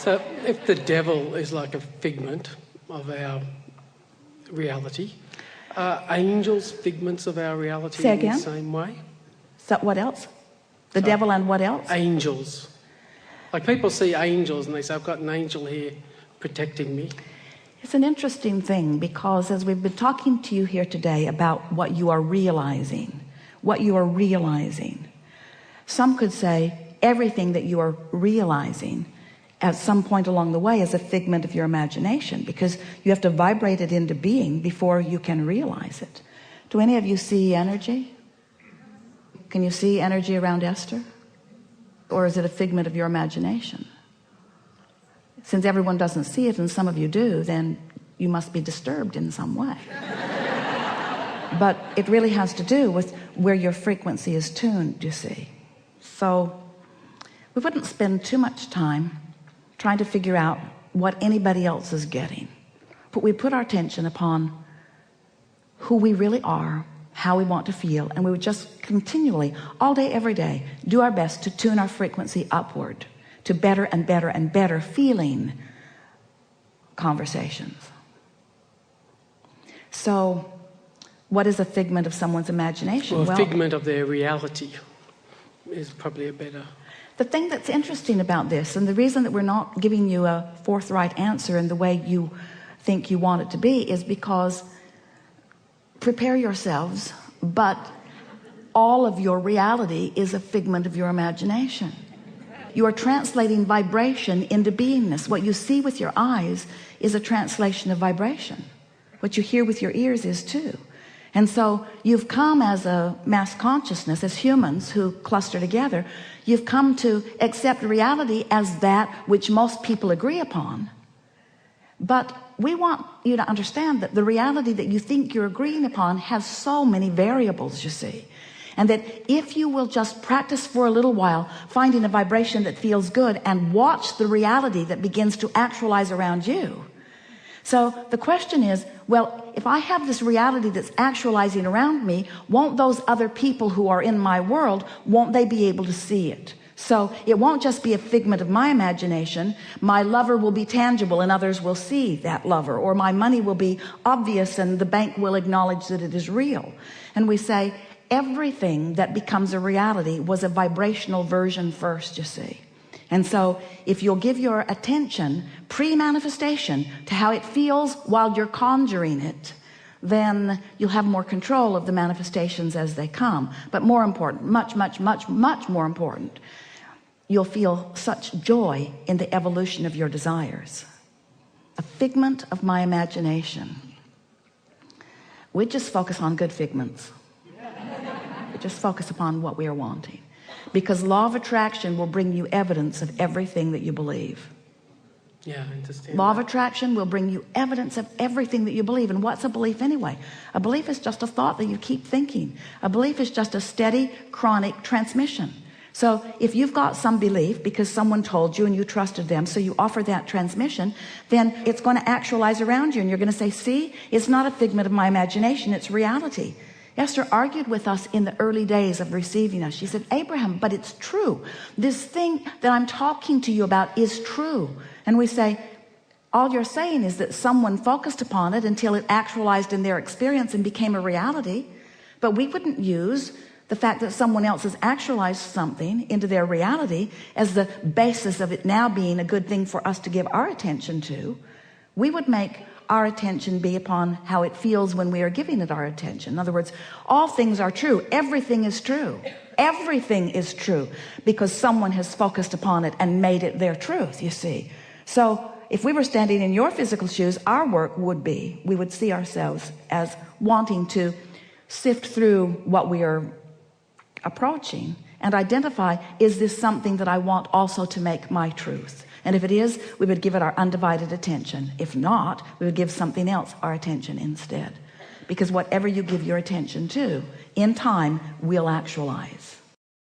So if the devil is like a figment of our reality, are angels figments of our reality? Say in again? the same way? So what else? The devil and what else? Angels. Like people see angels and they say, I've got an angel here protecting me. It's an interesting thing, because as we've been talking to you here today about what you are realizing, some could say everything that you are realizing at some point along the way is a figment of your imagination, because you have to vibrate it into being before you can realize it. Do any of you see energy? Can you see energy around Esther? Or is it a figment of your imagination? Since everyone doesn't see it and some of you do, then you must be disturbed in some way. But it really has to do with where your frequency is tuned, you see. So we wouldn't spend too much time trying to figure out what anybody else is getting, but we put our attention upon who we really are, how we want to feel, and we would just continually, all day, every day, do our best to tune our frequency upward to better and better and better feeling conversations. So what is a figment of someone's imagination? Well, a figment of their reality is probably a better... The thing that's interesting about this, and the reason that we're not giving you a forthright answer in the way you think you want it to be, is because, prepare yourselves, but all of your reality is a figment of your imagination. You are translating vibration into beingness. What you see with your eyes is a translation of vibration. What you hear with your ears is too. And so you've come as a mass consciousness, as humans who cluster together, you've come to accept reality as that which most people agree upon. But we want you to understand that the reality that you think you're agreeing upon has so many variables, you see. And that if you will just practice for a little while, finding a vibration that feels good, and watch the reality that begins to actualize around you. So the question is, well, if I have this reality that's actualizing around me, won't those other people who are in my world, won't they be able to see it? So it won't just be a figment of my imagination. My lover will be tangible and others will see that lover, or my money will be obvious and the bank will acknowledge that it is real. And we say everything that becomes a reality was a vibrational version first, you see. And so if you'll give your attention pre-manifestation to how it feels while you're conjuring it, then you'll have more control of the manifestations as they come. But more important, much more important, you'll feel such joy in the evolution of your desires. A figment of my imagination. We just focus on good figments. We just focus upon what we are wanting. Because law of attraction will bring you evidence of everything that you believe. Yeah, I understand. Law of attraction will bring you evidence of everything that you believe. And what's a belief anyway? A belief is just a thought that you keep thinking. A belief is just a steady, chronic transmission. So if you've got some belief because someone told you and you trusted them, so you offer that transmission, then it's going to actualize around you, and you're going to say, see, it's not a figment of my imagination, it's reality. Esther argued with us in the early days of receiving us. She said, Abraham, but it's true. This thing that I'm talking to you about is true. And we say, all you're saying is that someone focused upon it until it actualized in their experience and became a reality. But we wouldn't use the fact that someone else has actualized something into their reality as the basis of it now being a good thing for us to give our attention to. We would make our attention be upon how it feels when we are giving it our attention. In other words, all things are true. Everything is true. Everything is true because someone has focused upon it and made it their truth, you see. So if we were standing in your physical shoes, our work would be, we would see ourselves as wanting to sift through what we are approaching and identify, is this something that I want also to make my truth? And if it is, we would give it our undivided attention. If not, we would give something else our attention instead. Because whatever you give your attention to, in time, will actualize.